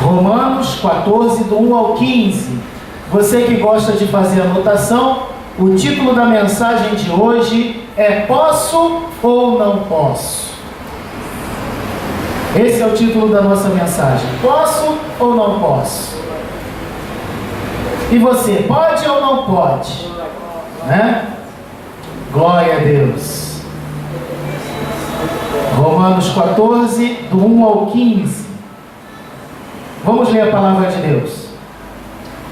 Romanos 14, do 1 ao 15. Você que gosta de fazer anotação, o título da mensagem de hoje é Posso ou Não Posso? Esse é o título da nossa mensagem. Posso ou não posso? E você, pode ou não pode? Né? Glória a Deus. Romanos 14, do 1 ao 15. Vamos ler a palavra de Deus.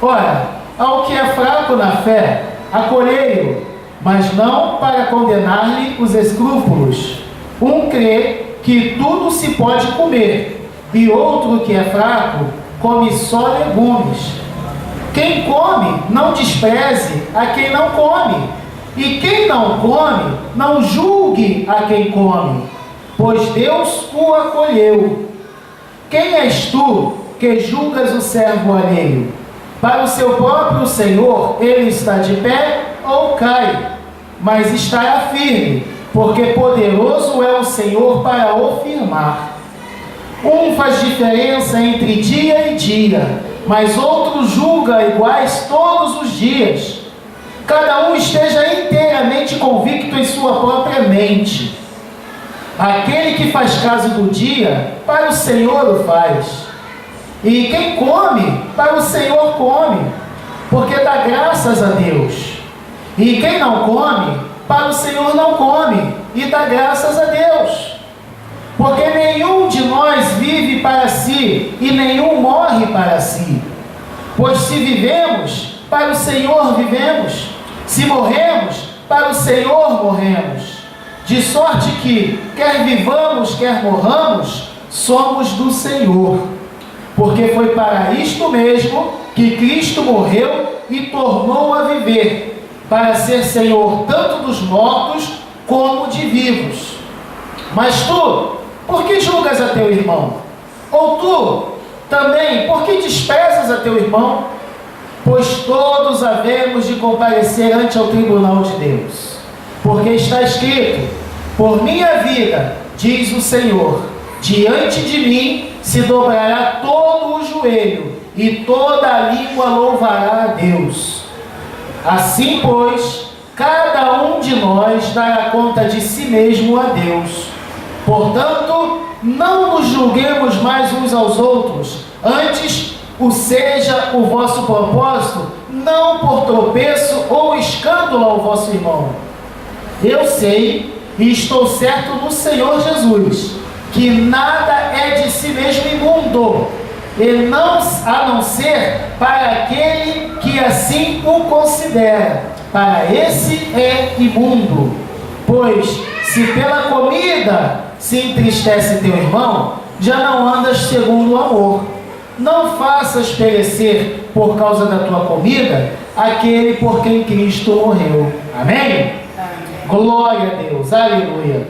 Ora, ao que é fraco na fé, acolhei-o, mas não para condenar-lhe os escrúpulos. Um crê que tudo se pode comer, e outro que é fraco, come só legumes. Quem come, não despreze a quem não come, e quem não come, não julgue a quem come, pois Deus o acolheu. Quem és tu que julgas o servo alheio? Para o seu próprio Senhor, ele está de pé ou cai, mas estará firme, porque poderoso é o Senhor para o firmar. Um faz diferença entre dia e dia, mas outro julga iguais todos os dias. Cada um esteja inteiramente convicto em sua própria mente. Aquele que faz caso do dia, para o Senhor o faz. E quem come, para o Senhor come, porque dá graças a Deus. E quem não come, para o Senhor não come, e dá graças a Deus. Porque nenhum de nós vive para si, e nenhum morre para si. Pois se vivemos, para o Senhor vivemos. Se morremos, para o Senhor morremos. De sorte que, quer vivamos, quer morramos, somos do Senhor. Porque foi para isto mesmo que Cristo morreu e tornou a viver, para ser Senhor tanto dos mortos como de vivos. Mas tu, por que julgas a teu irmão? Ou tu, também, por que desprezas a teu irmão? Pois todos havemos de comparecer ante o tribunal de Deus. Porque está escrito: por minha vida, diz o Senhor, diante de mim se dobrará todo o joelho, e toda a língua louvará a Deus. Assim, pois, cada um de nós dará conta de si mesmo a Deus. Portanto, não nos julguemos mais uns aos outros, antes seja o vosso propósito, não por tropeço ou escândalo ao vosso irmão. Eu sei e estou certo no Senhor Jesus, que nada é de si mesmo imundo, a não ser para aquele que assim o considera. Para esse é imundo. Pois, se pela comida se entristece teu irmão, já não andas segundo o amor. Não faças perecer por causa da tua comida aquele por quem Cristo morreu. Amém? Amém. Glória a Deus, aleluia.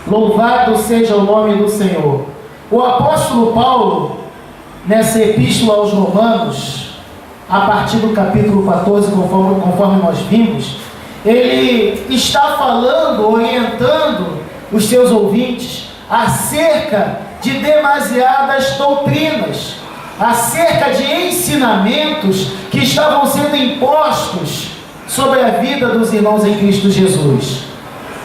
Louvado seja o nome do Senhor. O apóstolo Paulo, nessa epístola aos Romanos, a partir do capítulo 14, conforme nós vimos, ele está falando, orientando os seus ouvintes acerca de demasiadas doutrinas, acerca de ensinamentos que estavam sendo impostos sobre a vida dos irmãos em Cristo Jesus.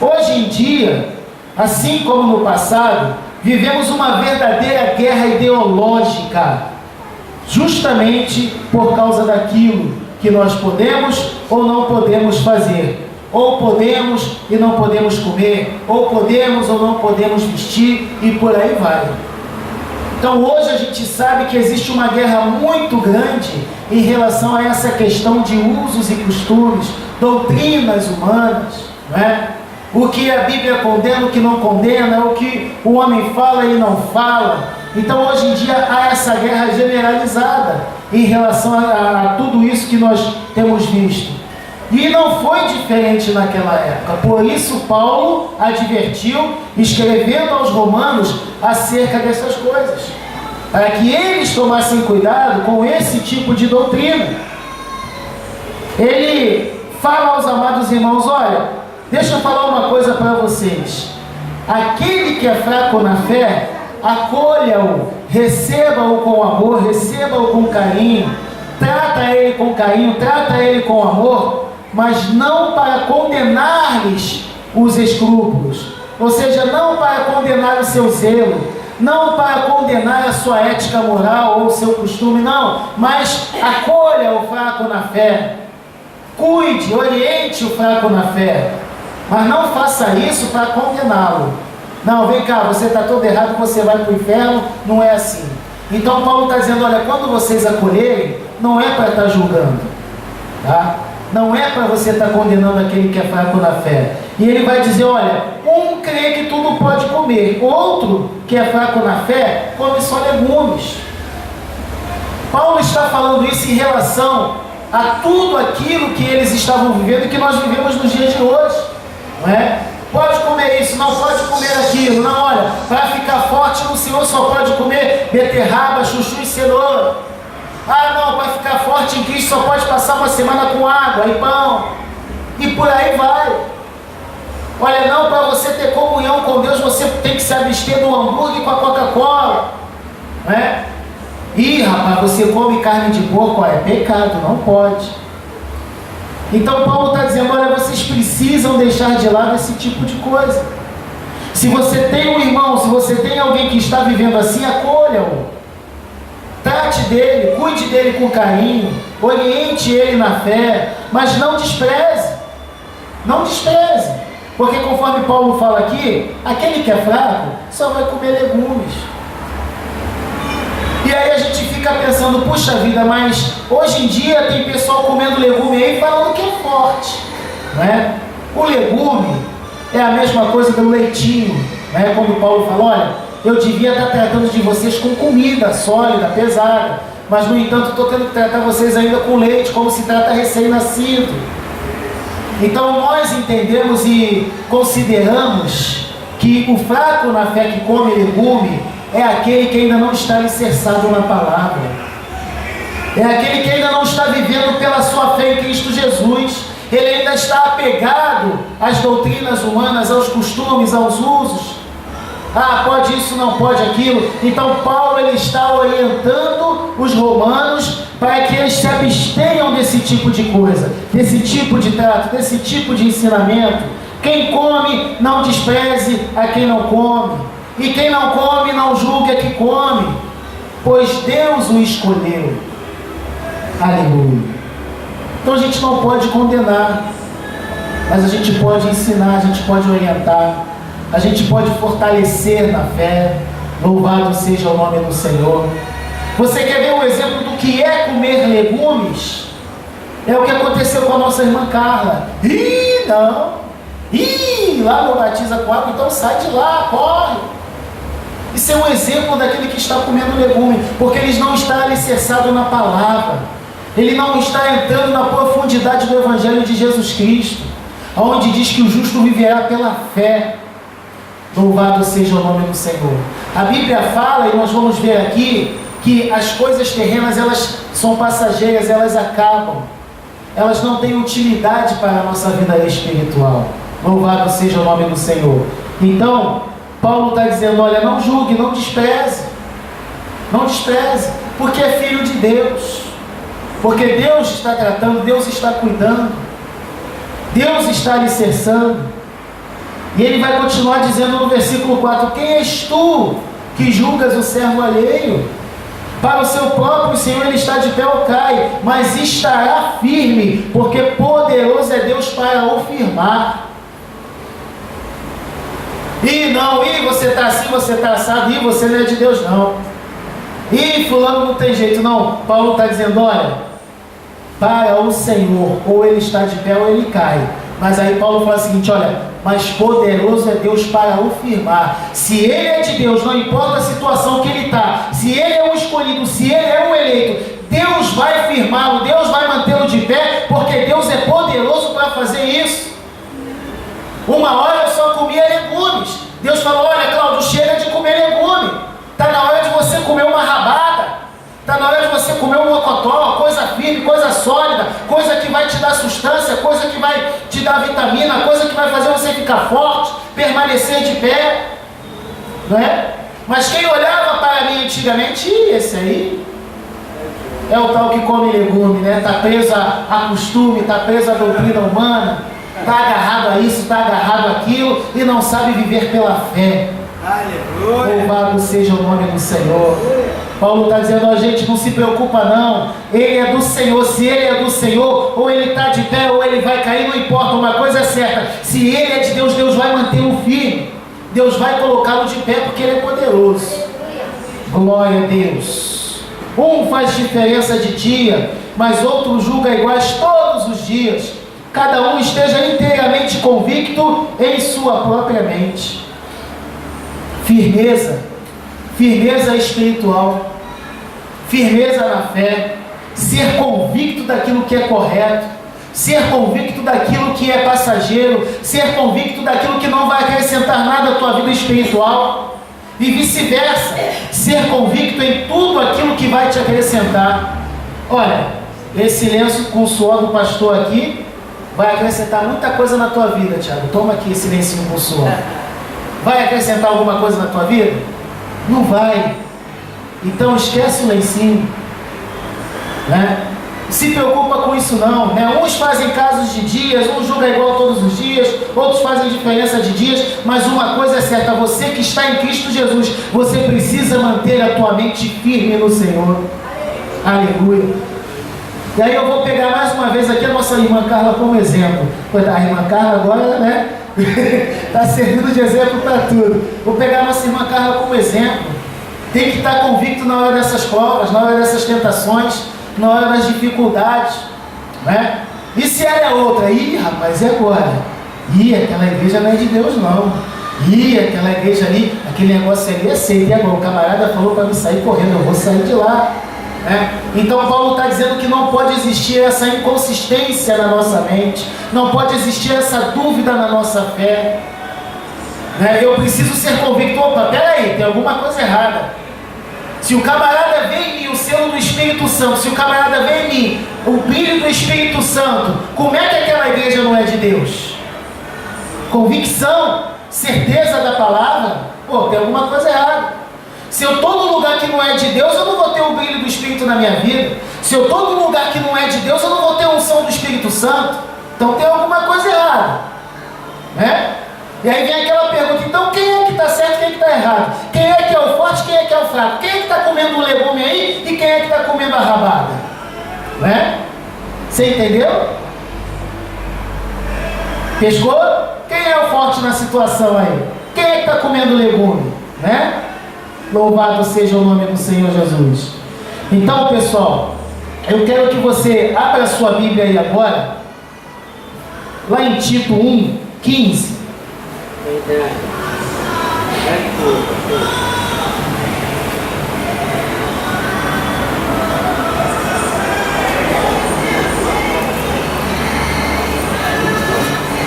Hoje em dia, assim como no passado, vivemos uma verdadeira guerra ideológica, justamente por causa daquilo que nós podemos ou não podemos fazer, ou podemos e não podemos comer, ou podemos ou não podemos vestir, e por aí vai. Então hoje a gente sabe que existe uma guerra muito grande em relação a essa questão de usos e costumes, doutrinas humanas, não é? O que a Bíblia condena, o que não condena, o que o homem fala e não fala. Então hoje em dia há essa guerra generalizada em relação a tudo isso que nós temos visto. E não foi diferente naquela época. Por isso Paulo advertiu, escrevendo aos romanos acerca dessas coisas, para que eles tomassem cuidado com esse tipo de doutrina. Ele fala aos amados irmãos: olha, deixa eu falar uma coisa para vocês. Aquele que é fraco na fé, acolha-o, receba-o com amor, receba-o com carinho, trata ele com carinho, trata ele com amor, mas não para condenar-lhes os escrúpulos, ou seja, não para condenar o seu zelo, não para condenar a sua ética moral ou o seu costume, não, mas acolha o fraco na fé, cuide, oriente o fraco na fé, mas não faça isso para condená-lo. Não, vem cá, você está todo errado, você vai para o inferno, não é assim. Então Paulo está dizendo, olha, quando vocês acolherem, não é para estar julgando, tá? Não é para você estar condenando aquele que é fraco na fé. E ele vai dizer, olha, um crê que tudo pode comer, outro que é fraco na fé, come só legumes. Paulo está falando isso em relação a tudo aquilo que eles estavam vivendo e que nós vivemos nos dias de hoje, não é? Pode comer isso, não pode comer aquilo, não, olha, para ficar forte no Senhor só pode comer beterraba, chuchu e cenoura. Ah não, para ficar forte em Cristo só pode passar uma semana com água e pão, e por aí vai. Olha, não, para você ter comunhão com Deus, você tem que se abster do hambúrguer com a Coca-Cola, não é? Ih, rapaz, você come carne de porco, é pecado, não pode. Então Paulo está dizendo, olha, vocês precisam deixar de lado esse tipo de coisa. Se você tem um irmão, se você tem alguém que está vivendo assim, acolha-o. Trate dele, cuide dele com carinho, oriente ele na fé, mas não despreze. Não despreze. Porque conforme Paulo fala aqui, aquele que é fraco só vai comer legumes. E aí a gente fica pensando, puxa vida, mas hoje em dia tem pessoal comendo legume aí falando que é forte, não é? O legume é a mesma coisa do leitinho, né? Como Paulo falou, olha, eu devia estar tratando de vocês com comida sólida, pesada, mas no entanto estou tendo que tratar vocês ainda com leite, como se trata recém-nascido. Então nós entendemos e consideramos que o fraco na fé que come legume é aquele que ainda não está alicerçado na palavra, é aquele que ainda não está vivendo pela sua fé em Cristo Jesus, ele ainda está apegado às doutrinas humanas, aos costumes, aos usos. Ah, pode isso, não pode aquilo. Então Paulo ele está orientando os romanos para que eles se abstenham desse tipo de coisa, desse tipo de trato, desse tipo de ensinamento. Quem come, não despreze a quem não come. E quem não come, não julgue a que come, pois Deus o escolheu. Aleluia. Então a gente não pode condenar, mas a gente pode ensinar, a gente pode orientar, a gente pode fortalecer na fé. Louvado seja o nome do Senhor. Você quer ver um exemplo do que é comer legumes? É o que aconteceu com a nossa irmã Carla. Ih, não! Ih, lá não batiza com água, então sai de lá, corre! Isso é um exemplo daquele que está comendo legume, porque ele não está alicerçado na palavra, ele não está entrando na profundidade do Evangelho de Jesus Cristo, onde diz que o justo viverá pela fé. Louvado seja o nome do Senhor. A Bíblia fala, e nós vamos ver aqui, que as coisas terrenas, elas são passageiras, elas acabam, elas não têm utilidade para a nossa vida espiritual. Louvado seja o nome do Senhor. Então, Paulo está dizendo, olha, não julgue, não despreze, porque é filho de Deus, porque Deus está tratando, Deus está cuidando, Deus está alicerçando. E ele vai continuar dizendo no versículo 4, quem és tu que julgas o servo alheio? Para o seu próprio Senhor ele está de pé ou cai, mas estará firme, porque poderoso é Deus para o firmar. E não, e você está assim, você está assado, e você não é de Deus não. E fulano não tem jeito, não. Paulo está dizendo, olha, para o Senhor, ou ele está de pé ou ele cai. Mas aí Paulo fala o seguinte, olha, mas poderoso é Deus para o firmar. Se ele é de Deus, não importa a situação que ele está, se ele é um escolhido, se ele é um eleito, Deus vai firmá-lo, Deus vai mantê-lo de pé, porque Deus é poderoso para fazer isso. Uma hora eu só comia legumes. Deus falou, olha Cláudio, chega de comer legume. Está na hora de você comer uma rabada. Está na hora de você comer um mocotó, coisa firme, coisa sólida, coisa que vai te dar sustância, coisa que vai te dar vitamina, coisa que vai fazer você ficar forte, permanecer de pé. Não é? Mas quem olhava para mim antigamente, esse aí é o tal que come legume, né? Está preso a costume, está preso à doutrina humana, está agarrado a isso, está agarrado àquilo e não sabe viver pela fé. Aleluia. Louvado seja o nome do Senhor. Paulo está dizendo: a gente não se preocupa não, ele é do Senhor. Se ele é do Senhor, ou ele está de pé ou ele vai cair, não importa. Uma coisa é certa: se ele é de Deus, Deus vai mantê-lo firme, Deus vai colocá-lo de pé, porque ele é poderoso. Glória a Deus. Um faz diferença de dia, mas outro julga iguais todos os dias. Cada um esteja inteiramente convicto em sua própria mente. Firmeza, firmeza espiritual, firmeza na fé, ser convicto daquilo que é correto, ser convicto daquilo que é passageiro, ser convicto daquilo que não vai acrescentar nada à tua vida espiritual, e vice-versa, ser convicto em tudo aquilo que vai te acrescentar. Olha, esse lenço com o suor do pastor aqui vai acrescentar muita coisa na tua vida, Tiago. Toma aqui esse lencinho com suor. Vai acrescentar alguma coisa na tua vida? Não vai. Então esquece o lencinho, né? Se preocupa com isso não, né? Uns fazem casos de dias, uns julgam igual todos os dias, outros fazem diferença de dias, mas uma coisa é certa: você que está em Cristo Jesus, você precisa manter a tua mente firme no Senhor. Aleluia. E aí eu vou pegar mais uma vez aqui a nossa irmã Carla como exemplo. A irmã Carla agora, né, está servindo de exemplo para tudo. Vou pegar a nossa irmã Carla como exemplo. Tem que estar convicto na hora dessas provas, na hora dessas tentações, na hora das dificuldades, né? E se ela é outra? Ih, rapaz, e agora? Ih, aquela igreja não é de Deus não. Ih, aquela igreja ali, aquele negócio ali é seio. E agora? O camarada falou para me sair correndo, eu vou sair de lá, né? Então Paulo está dizendo que não pode existir essa inconsistência na nossa mente, não pode existir essa dúvida na nossa fé, né? Eu preciso ser convicto. Opa, peraí, tem alguma coisa errada. Se o camarada vê em mim o selo do Espírito Santo, se o camarada vê em mim o brilho do Espírito Santo, como é que aquela igreja não é de Deus? Convicção, certeza da palavra, pô, tem alguma coisa errada. Se eu estou num lugar que não é de Deus, eu não vou ter o brilho do Espírito na minha vida. Se eu estou num lugar que não é de Deus, eu não vou ter a unção do Espírito Santo. Então tem alguma coisa errada, né? E aí vem aquela pergunta: então quem é que está certo e quem é que está errado? Quem é que é o forte e quem é que é o fraco? Quem é que está comendo o legume aí e quem é que está comendo a rabada? Né? Você entendeu? Pescou? Quem é o forte na situação aí? Quem é que está comendo o legume? Né? Louvado seja o nome do Senhor Jesus. Então, pessoal, eu quero que você abra a sua Bíblia aí agora, lá em Tito 1, 15.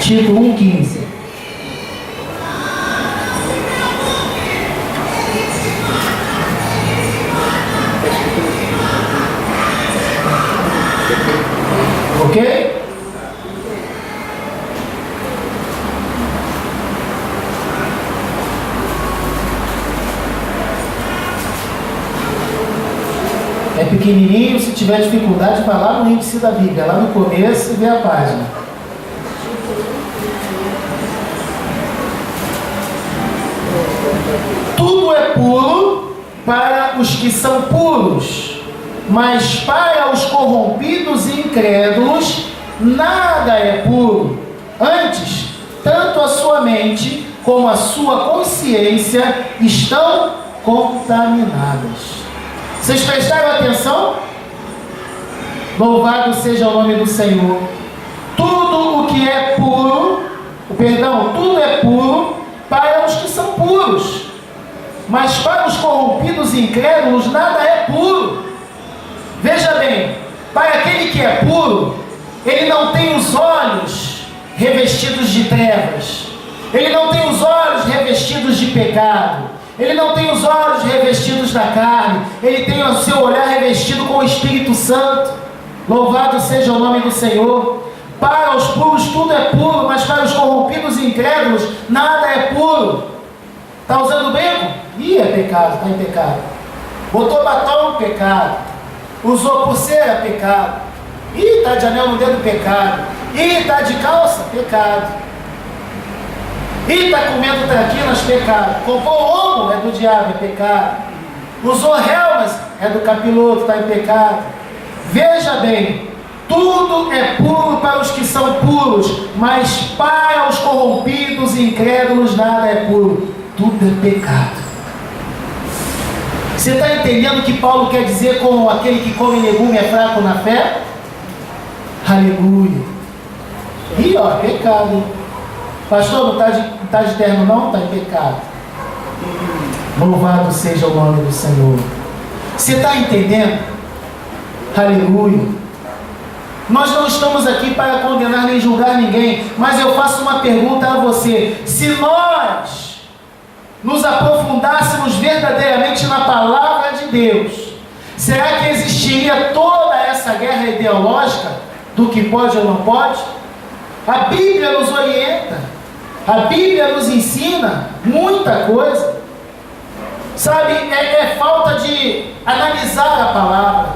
Tito 1,15. Ok? É pequenininho, se tiver dificuldade, vai lá no índice da Bíblia, lá no começo, e vê a página. Tudo é puro para os que são puros, mas para os corrompidos e incrédulos, nada é puro. Antes, tanto a sua mente como a sua consciência estão contaminadas. Vocês prestaram atenção? Louvado seja o nome do Senhor. Tudo o que é puro, tudo é puro para os que são puros, mas para os corrompidos e incrédulos nada é puro. Veja bem, para aquele que é puro, ele não tem os olhos revestidos de trevas, ele não tem os olhos revestidos de pecado, ele não tem os olhos revestidos da carne, ele tem o seu olhar revestido com o Espírito Santo. Louvado seja o nome do Senhor. Para os puros tudo é puro, mas para os corrompidos e incrédulos nada é puro. Está usando brinco? Ih, é pecado, está em pecado. Botou batom, pecado. Usou pulseira, pecado. Ih, está de anel no dedo, pecado. Ih, está de calça, pecado. Ih, está comendo traquinas, pecado. Comprou ouro, é do diabo, é pecado. Usou relvas, é do capiloto, está em pecado. Veja bem, tudo é puro para os que são puros, mas para os corrompidos e incrédulos nada é puro. Tudo é pecado. Você está entendendo o que Paulo quer dizer com aquele que come legume é fraco na fé? Aleluia. E ó, pecado. Pastor, não está de terno não? Está em pecado. Louvado seja o nome do Senhor. Você está entendendo? Aleluia. Nós não estamos aqui para condenar nem julgar ninguém, mas eu faço uma pergunta a você: se nós nos aprofundássemos verdadeiramente na palavra de Deus, será que existiria toda essa guerra ideológica do que pode ou não pode? A Bíblia nos orienta, a Bíblia nos ensina muita coisa. Sabe, é falta de analisar a palavra,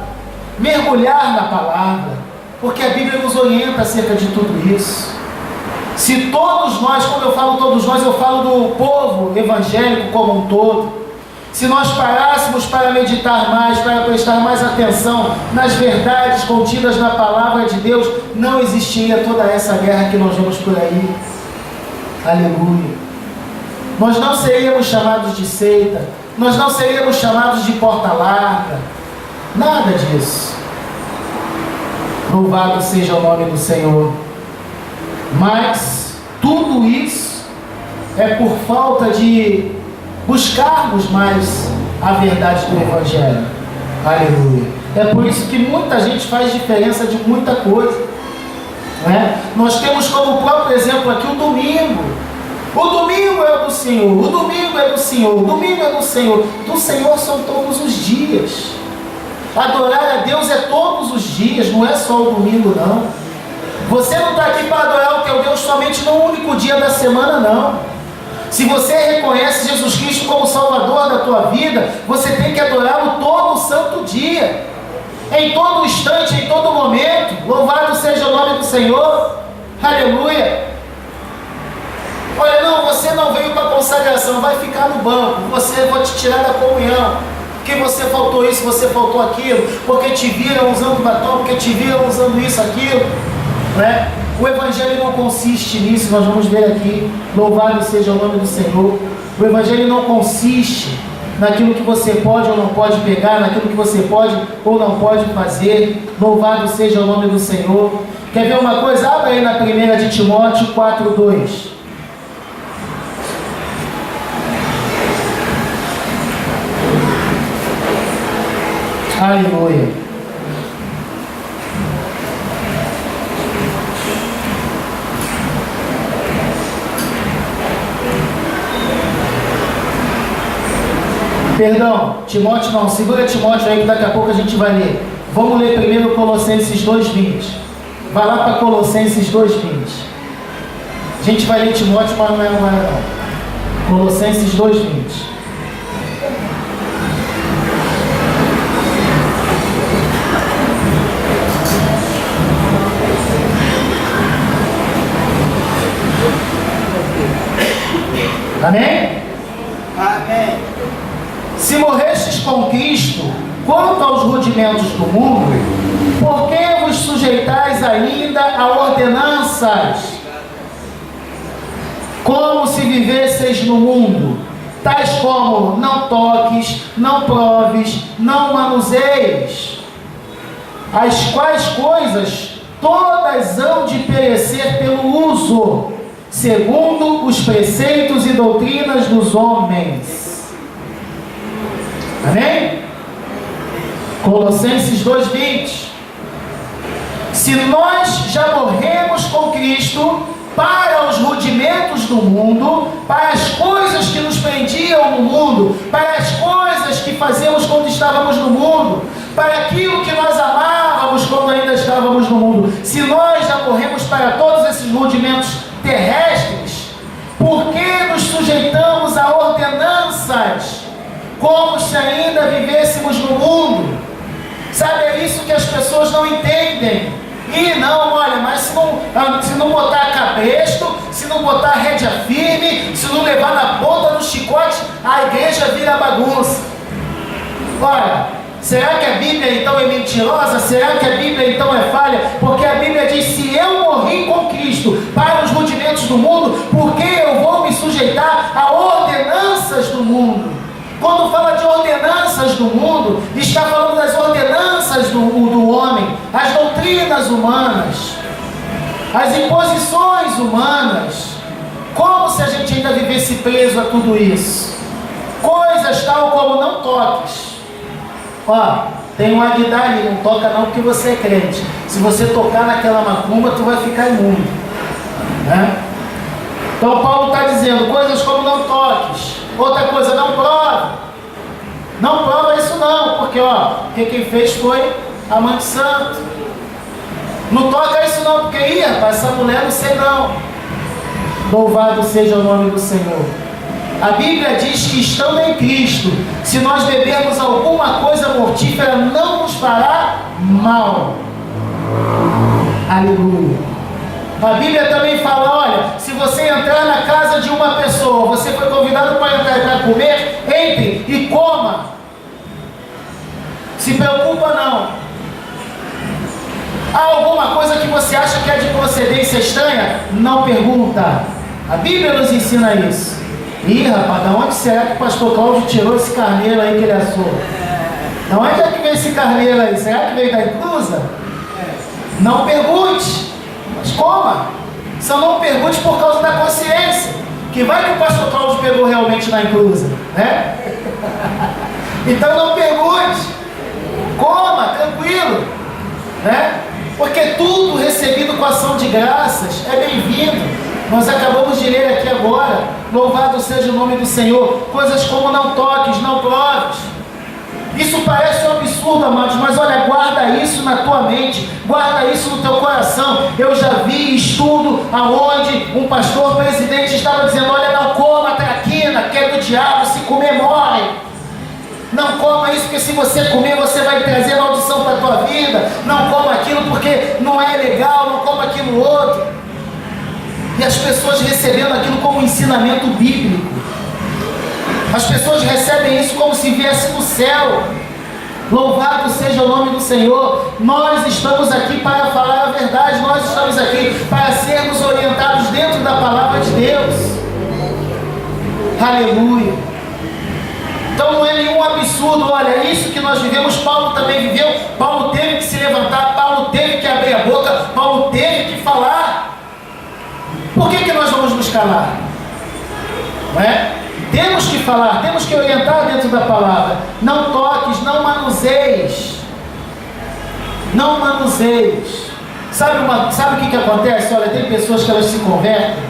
mergulhar na palavra, porque a Bíblia nos orienta acerca de tudo isso. Se todos nós, quando eu falo todos nós, eu falo do povo evangélico como um todo, se nós parássemos para meditar mais, para prestar mais atenção nas verdades contidas na palavra de Deus, não existiria toda essa guerra que nós vemos por aí. Aleluia. Nós não seríamos chamados de seita, nós não seríamos chamados de porta larga, nada disso. Louvado seja o nome do Senhor. Mas tudo isso é por falta de buscarmos mais a verdade do Evangelho. Aleluia. É por isso que muita gente faz diferença de muita coisa, não é? Nós temos como próprio exemplo aqui o domingo. O domingo é do Senhor, o domingo é do Senhor, o domingo é do Senhor. Do Senhor são todos os dias. Adorar a Deus é todos os dias, não é só o domingo não. Você não está aqui para adorar o teu Deus somente no único dia da semana, não. Se você reconhece Jesus Cristo como Salvador da tua vida, você tem que adorá-lo todo o santo dia, em todo instante, em todo momento. Louvado seja o nome do Senhor. Aleluia. Olha, não, você não veio para a consagração, vai ficar no banco, você vai te tirar da comunhão, porque você faltou isso, você faltou aquilo, porque te viram usando batom, porque te viram usando isso, aquilo, né? O Evangelho não consiste nisso, nós vamos ver aqui. Louvado seja o nome do Senhor. O Evangelho não consiste naquilo que você pode ou não pode pegar, naquilo que você pode ou não pode fazer. Louvado seja o nome do Senhor. Quer ver uma coisa? Abra aí na 1 de Timóteo 4:2. Aleluia. Perdão, Timóteo não, segura Timóteo aí que daqui a pouco a gente vai ler. Vamos ler primeiro Colossenses 2:20. Vai lá para Colossenses 2:20. A gente vai ler Timóteo, mas não é não. Colossenses 2:20. Amém? Amém. Se morrestes com Cristo, quanto aos rudimentos do mundo, por que vos sujeitais ainda a ordenanças, como se vivesseis no mundo, tais como não toques, não proves, não manuseies, as quais coisas todas hão de perecer pelo uso, segundo os preceitos e doutrinas dos homens. Amém? Colossenses 2:20. Se nós já morremos com Cristo para os rudimentos do mundo, para as coisas que nos prendiam no mundo, para as coisas que fazíamos quando estávamos no mundo, para aquilo que nós amávamos quando ainda estávamos no mundo, se nós já morremos para todos esses rudimentos terrestres, por que nos sujeitamos a ordenanças como se ainda vivêssemos no mundo. Sabe, é isso que as pessoas não entendem. E não, olha, mas se não botar cabresto, se não botar rédea firme, se não levar na ponta do chicote, a igreja vira bagunça. Olha, será que a Bíblia então é mentirosa? Será que a Bíblia então é falha? Porque a Bíblia diz: se eu morri com Cristo para os rudimentos do mundo, por que eu vou me sujeitar a ordenanças do mundo? Quando fala de ordenanças do mundo, está falando das ordenanças do homem, as doutrinas humanas, as imposições humanas. Como se a gente ainda vivesse preso a tudo isso? Coisas tal como não toques. Ó, tem um Aguidar ali, não toca não porque você é crente. Se você tocar naquela macumba, tu vai ficar imundo, né? Então Paulo está dizendo coisas como não toques. Outra coisa, não prova. Não prova isso não, porque porque quem fez foi a mãe de santo. Não toca isso não, porque rapaz, essa mulher não sei não. Louvado seja o nome do Senhor. A Bíblia diz que estando em Cristo, se nós bebermos alguma coisa mortífera, não nos fará mal. Aleluia. A Bíblia também fala, olha, se você entrar na casa de uma pessoa, você foi convidado para entrar para comer, entre e coma. Se preocupa não. Há alguma coisa que você acha que é de procedência estranha? Não pergunta. A Bíblia nos ensina isso. Ih, rapaz, da onde será que o pastor Cláudio tirou esse carneiro aí que ele assou? Da onde é que veio esse carneiro aí? Será que veio da inclusa? Não pergunte. Mas coma. Só não pergunte por causa da consciência. Que vai que o pastor Cláudio pegou realmente na inclusa, né? Então não pergunte. Coma, tranquilo, né? Porque tudo recebido com ação de graças é bem-vindo. Nós acabamos de ler aqui agora, louvado seja o nome do Senhor, coisas como não toques, não proves. Isso parece um absurdo, amados, mas olha, guarda isso na tua mente, guarda isso no teu coração. Eu já vi estudo aonde um pastor presidente estava dizendo: olha, não coma traquina, que é do diabo, se comer morre. Não coma isso, porque se você comer, você vai trazer maldição para a tua vida. Não coma aquilo porque não é legal, não coma aquilo outro. E as pessoas recebendo aquilo como um ensinamento bíblico. As pessoas recebem isso como se viesse do céu. Louvado seja o nome do Senhor. Nós estamos aqui para falar a verdade. Nós estamos aqui para sermos orientados dentro da palavra de Deus. Aleluia. Então não é nenhum absurdo. Olha, isso que nós vivemos, Paulo também viveu. Paulo teve que se levantar, Paulo teve que abrir a boca, Paulo teve que falar. Por que nós vamos nos calar? Não é? Temos que falar, temos que orientar dentro da palavra. Não toques, não manuseies. Não manuseies. Sabe o que acontece? Olha, tem pessoas que elas se convertem,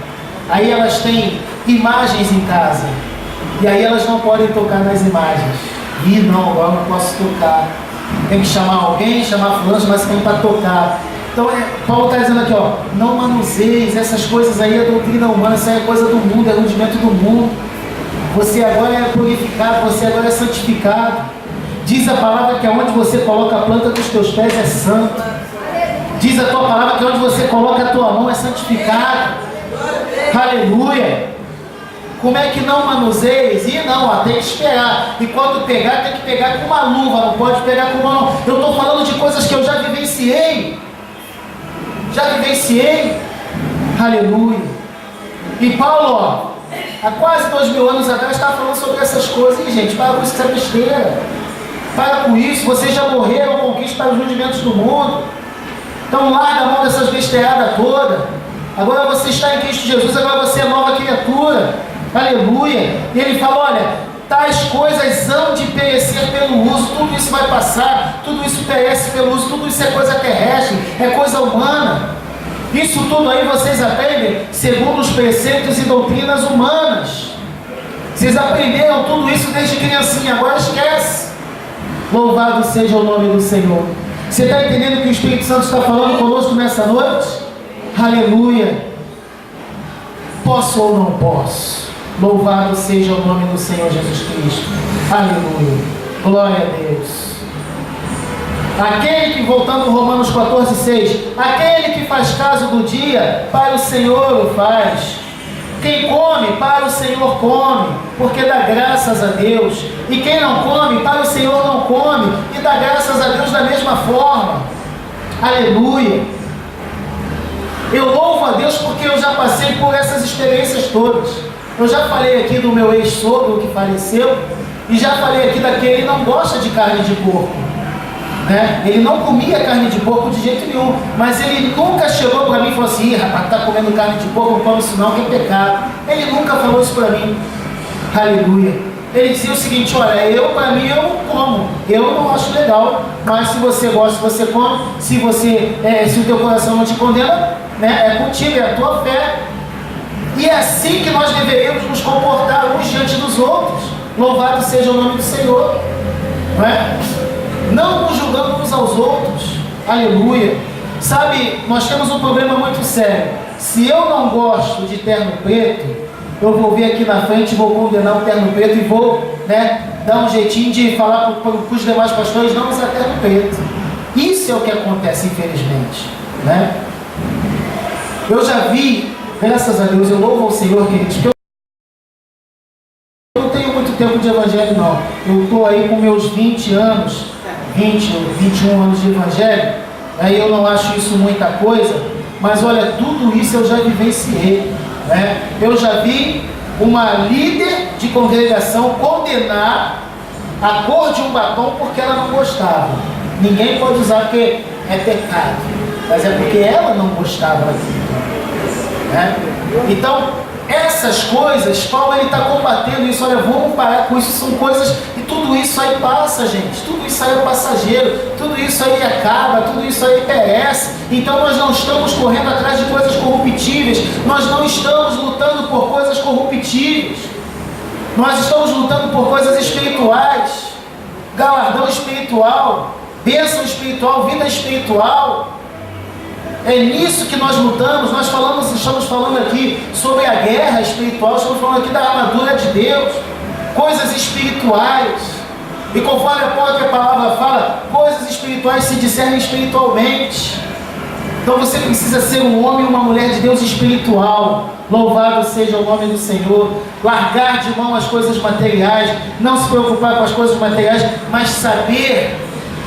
aí elas têm imagens em casa, e aí elas não podem tocar nas imagens. Ih, não, agora não posso tocar. Tem que chamar alguém, chamar fulano, mas tem para tocar. Então, Paulo está dizendo aqui, não manuseies, essas coisas aí é doutrina humana, isso aí é coisa do mundo, é rudimento do mundo. Você agora é purificado, você agora é santificado. Diz a palavra que aonde você coloca a planta dos teus pés é santo. Diz a tua palavra que onde você coloca a tua mão é santificado. Aleluia. Como é que não manuseies? E não, tem que esperar. E quando pegar, tem que pegar com uma luva, não pode pegar com uma mão. Eu estou falando de coisas que eu já vivenciei. Aleluia. E Paulo, há quase 2000 anos atrás, estava falando sobre essas coisas. E gente, para com isso, essa besteira. Para com isso, vocês já morreram com Cristo para os rudimentos do mundo. Então larga a mão dessas besteiradas todas. Agora você está em Cristo Jesus, agora você é nova criatura. Aleluia. E ele fala, olha, tais coisas hão de perecer pelo uso, tudo isso vai passar, tudo isso perece pelo uso, tudo isso é coisa terrestre, é coisa humana. Isso tudo aí vocês aprendem segundo os preceitos e doutrinas humanas. Vocês aprenderam tudo isso desde criancinha, agora esquece. Louvado seja o nome do Senhor. Você está entendendo o que o Espírito Santo está falando conosco nessa noite? Aleluia. Posso ou não posso? Louvado seja o nome do Senhor Jesus Cristo. Aleluia. Glória a Deus. Aquele que, voltando a Romanos 14:6, aquele que faz caso do dia, para o Senhor o faz. Quem come, para o Senhor come, porque dá graças a Deus. E quem não come, para o Senhor não come, e dá graças a Deus da mesma forma. Aleluia. Eu louvo a Deus porque eu já passei por essas experiências todas. Eu já falei aqui do meu ex-sogro que faleceu, e já falei aqui daquele que não gosta de carne de porco, né? Ele não comia carne de porco de jeito nenhum, mas ele nunca chegou para mim e falou assim: rapaz, tá comendo carne de porco, não come isso não, que é pecado. Ele nunca falou isso para mim. Aleluia. Ele dizia o seguinte: olha, para mim eu não como, eu não acho legal, mas se você gosta, você come. Se o teu coração não te condena, né, é contigo, é a tua fé. E é assim que nós deveríamos nos comportar uns diante dos outros. Louvado seja o nome do Senhor, não é? Não nos julgando uns aos outros. Aleluia. Sabe, nós temos um problema muito sério. Se eu não gosto de terno preto, eu vou vir aqui na frente, vou condenar o terno preto e vou, né, dar um jeitinho de falar para os demais pastores não usar terno preto. Isso é o que acontece, infelizmente, né? Eu já vi, graças a Deus, eu louvo ao Senhor, queridos, que eu não tenho muito tempo de evangelho, não. Eu estou aí com meus 20 anos, 20 ou 21 anos de evangelho, aí eu não acho isso muita coisa, mas olha, tudo isso eu já vivenciei, né? Eu já vi uma líder de congregação condenar a cor de um batom porque ela não gostava. Ninguém pode usar porque é pecado, mas é porque ela não gostava daquilo, né? Então, essas coisas, Paulo está combatendo isso. Olha, vamos parar com isso, são coisas, e tudo isso aí passa, gente, tudo isso aí é passageiro, tudo isso aí acaba, tudo isso aí perece. Então nós não estamos correndo atrás de coisas corruptíveis, nós não estamos lutando por coisas corruptíveis, nós estamos lutando por coisas espirituais, galardão espiritual, bênção espiritual, vida espiritual. É nisso que nós lutamos. Nós estamos falando aqui sobre a guerra espiritual, estamos falando aqui da armadura de Deus, coisas espirituais. E conforme a própria palavra fala, coisas espirituais se discernem espiritualmente. Então você precisa ser um homem e uma mulher de Deus espiritual. Louvado seja o nome do Senhor. Largar de mão as coisas materiais, não se preocupar com as coisas materiais, mas saber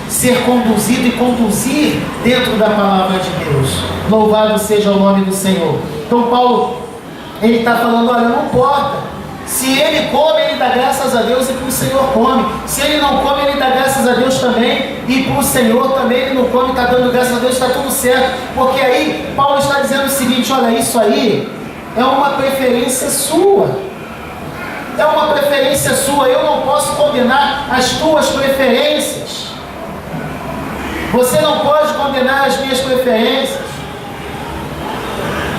ser conduzido e conduzir dentro da palavra de Deus. Louvado seja o nome do Senhor. Então Paulo, ele está falando: olha, não importa, se ele come, ele dá graças a Deus e para o Senhor come. Se ele não come, ele dá graças a Deus também, e para o Senhor também ele não come, está dando graças a Deus, está tudo certo. Porque aí Paulo está dizendo o seguinte: olha, isso aí é uma preferência sua, é uma preferência sua. Eu não posso condenar as tuas preferências, você não pode condenar as minhas preferências.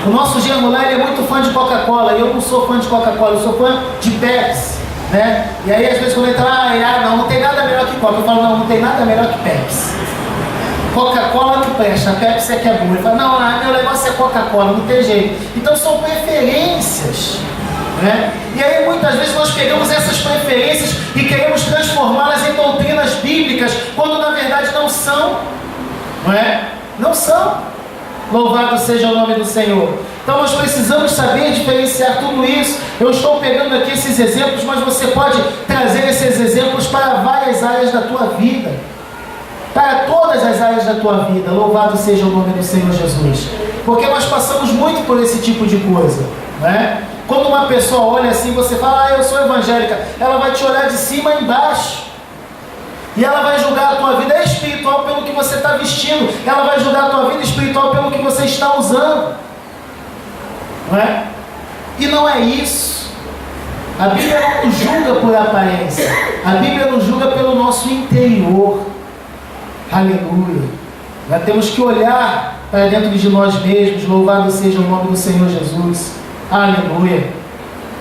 O nosso genro lá, ele é muito fã de Coca-Cola, e eu não sou fã de Coca-Cola, eu sou fã de Pepsi, né? E aí às vezes quando ele fala: não tem nada melhor que Coca, eu falo: não tem nada melhor que Pepsi. Coca-Cola não presta, a Pepsi é que é boa. Ele fala: não, meu negócio é Coca-Cola, não tem jeito. Então são preferências, né? E aí muitas vezes nós pegamos essas preferências e queremos transformá-las em doutrinas bíblicas, quando na verdade não são, não é? Não são. Louvado seja o nome do Senhor. Então nós precisamos saber diferenciar tudo isso. Eu estou pegando aqui esses exemplos, mas você pode trazer esses exemplos para várias áreas da tua vida, para todas as áreas da tua vida. Louvado seja o nome do Senhor Jesus. Porque nós passamos muito por esse tipo de coisa, né? Quando uma pessoa olha assim, você fala: eu sou evangélica, ela vai te olhar de cima a embaixo, e ela vai julgar a tua vida espiritual pelo que você está vestindo, ela vai julgar a tua vida espiritual pelo que você está usando, não é? E não é isso. A Bíblia não nos julga por aparência, a Bíblia nos julga pelo nosso interior. Aleluia. Nós temos que olhar para dentro de nós mesmos. Louvado seja o nome do Senhor Jesus. Aleluia.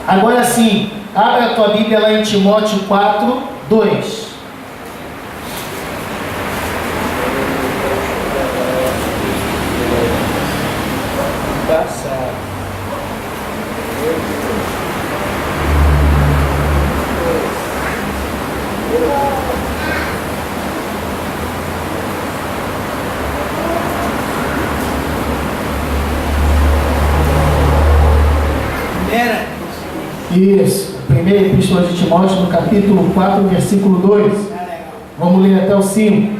Agora sim, abra a tua Bíblia lá em Timóteo 4:2. Isso, primeira epístola de Timóteo, no capítulo 4, versículo 2. Vamos ler até o 5.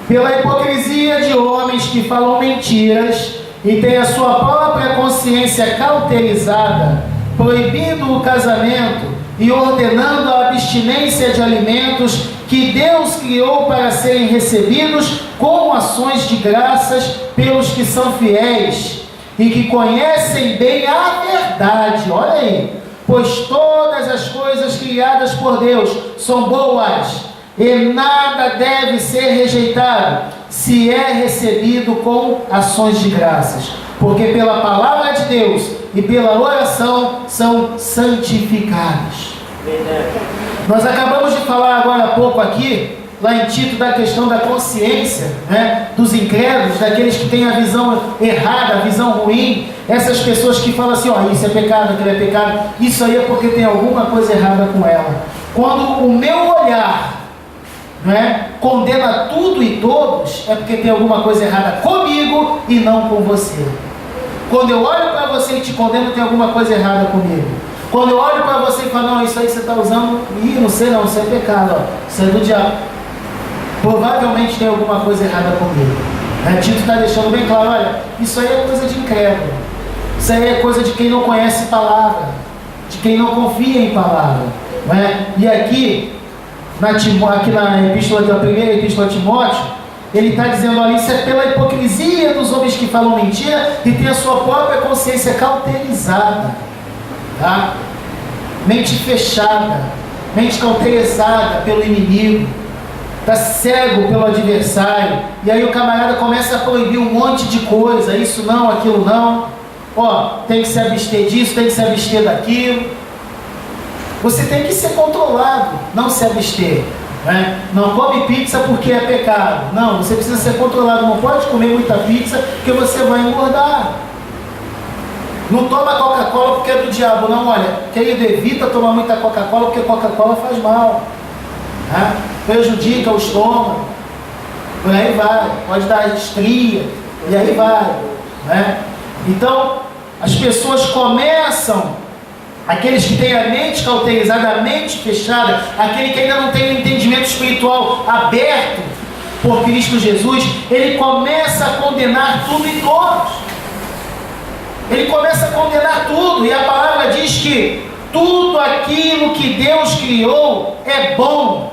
Pela hipocrisia de homens que falam mentiras e têm a sua própria consciência cauterizada, proibindo o casamento e ordenando a abstinência de alimentos que Deus criou para serem recebidos com ações de graças pelos que são fiéis e que conhecem bem a verdade. Olha aí, pois todas as coisas criadas por Deus são boas e nada deve ser rejeitado se é recebido com ações de graças, porque pela palavra de Deus e pela oração são santificados. Nós acabamos de falar agora há pouco aqui, lá em Tito, da questão da consciência, né, dos incrédulos, daqueles que têm a visão errada, a visão ruim, essas pessoas que falam assim, ó, isso é pecado, aquilo é pecado, isso aí é porque tem alguma coisa errada com ela. Quando o meu olhar, né, condena tudo e todos, é porque tem alguma coisa errada comigo e não com você. Quando eu olho para você e te condeno, tem alguma coisa errada comigo. Quando eu olho para você e falo, não, isso aí você está usando, não sei não, isso é pecado, ó, isso é do diabo. Provavelmente tem alguma coisa errada comigo. Tito está deixando bem claro, olha, isso aí é coisa de incrédulo. Isso aí é coisa de quem não conhece palavra, de quem não confia em palavra. Não é? E aqui na epístola, da primeira epístola de Timóteo, ele está dizendo, olha, isso é pela hipocrisia dos homens que falam mentira e tem a sua própria consciência cauterizada. Tá? Mente fechada, mente cauterizada pelo inimigo, está cego pelo adversário, e aí o camarada começa a proibir um monte de coisa, isso não, aquilo não, ó, tem que se abster disso, tem que se abster daquilo. Você tem que ser controlado, não se abster, né? Não come pizza porque é pecado, não, você precisa ser controlado, não pode comer muita pizza porque você vai engordar. Não toma Coca-Cola porque é do diabo, não, olha, querido, evita tomar muita Coca-Cola porque Coca-Cola faz mal, né? Prejudica o estômago, por aí vai, pode dar estria, e aí vai, né? Então, as pessoas começam, aqueles que têm a mente cauterizada, a mente fechada, aquele que ainda não tem o entendimento espiritual aberto por Cristo Jesus, ele começa a condenar tudo e todos. Ele começa a condenar tudo, e a palavra diz que tudo aquilo que Deus criou é bom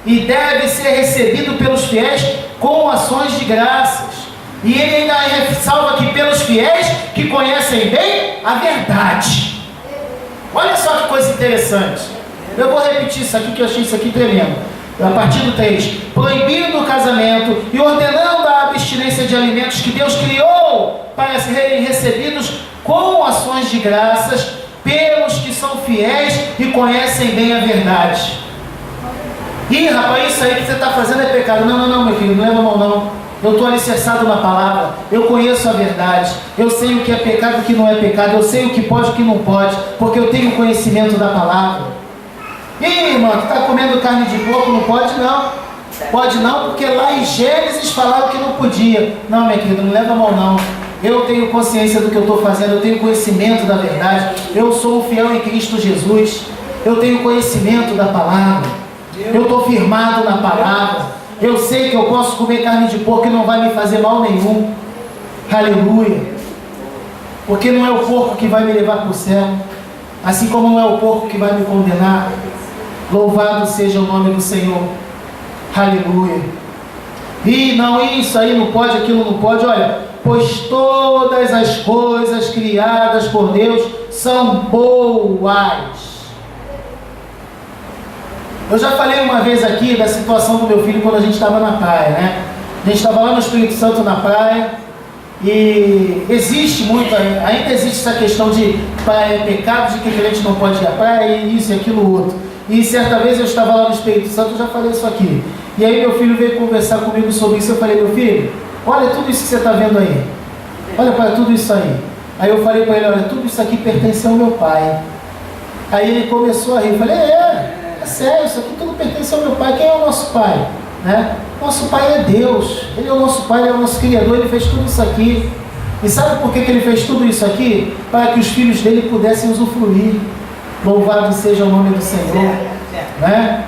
e deve ser recebido pelos fiéis com ações de graças. E ele ainda ressalva que pelos fiéis que conhecem bem a verdade. Olha só que coisa interessante. Eu vou repetir isso aqui, que eu achei isso aqui tremendo. A partir do 3, proibindo o casamento e ordenando a abstinência de alimentos que Deus criou para serem recebidos com ações de graças pelos que são fiéis e conhecem bem a verdade. Ih, rapaz, isso aí que você está fazendo é pecado. Não, meu filho, não leva mal não. Eu estou alicerçado na palavra, eu conheço a verdade, eu sei o que é pecado e o que não é pecado, eu sei o que pode e o que não pode, porque eu tenho conhecimento da palavra. Ih, irmão, tu está comendo carne de porco, não pode não. Pode não, porque lá em Gênesis falaram que não podia. Não, minha querida, não leva mal não. Eu tenho consciência do que eu estou fazendo, eu tenho conhecimento da verdade, eu sou fiel em Cristo Jesus, eu tenho conhecimento da palavra, eu estou firmado na palavra, eu sei que eu posso comer carne de porco e não vai me fazer mal nenhum. Aleluia. Porque não é o porco que vai me levar para o céu, assim como não é o porco que vai me condenar. Louvado seja o nome do Senhor. Aleluia. E não, isso aí não pode, aquilo não pode. Olha, pois todas as coisas criadas por Deus são boas. Eu já falei uma vez aqui da situação do meu filho quando a gente estava na praia, né? A gente estava lá no Espírito Santo na praia, e existe muito, ainda existe essa questão de praia é pecado, de que a gente não pode ir à praia, e isso e aquilo outro. E certa vez eu estava lá no Espírito Santo, eu já falei isso aqui. E aí meu filho veio conversar comigo sobre isso. Eu falei, meu filho, olha tudo isso que você está vendo aí. Olha para tudo isso aí. Aí eu falei para ele, olha, tudo isso aqui pertence ao meu pai. Aí ele começou a rir. Eu falei, é sério, isso aqui tudo pertence ao meu pai. Quem é o nosso pai? Né? Nosso pai é Deus. Ele é o nosso pai, ele é o nosso Criador, ele fez tudo isso aqui. E sabe por que ele fez tudo isso aqui? Para que os filhos dele pudessem usufruir. Louvado seja o nome do Senhor. Né?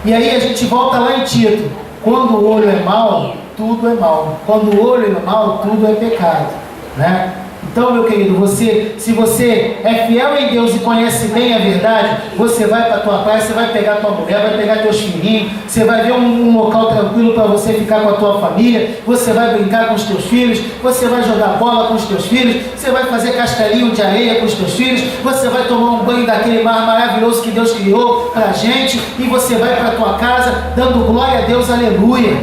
E aí a gente volta lá em Tito. Quando o olho é mau, tudo é mal. Quando o olho é mau, tudo é pecado. Né? Então, meu querido, se você é fiel em Deus e conhece bem a verdade, você vai para a tua praia, você vai pegar tua mulher, vai pegar teus filhinhos, você vai ver um local tranquilo para você ficar com a tua família, você vai brincar com os teus filhos, você vai jogar bola com os teus filhos, você vai fazer castelinho de areia com os teus filhos, você vai tomar um banho daquele mar maravilhoso que Deus criou para a gente, e você vai para a tua casa dando glória a Deus, aleluia,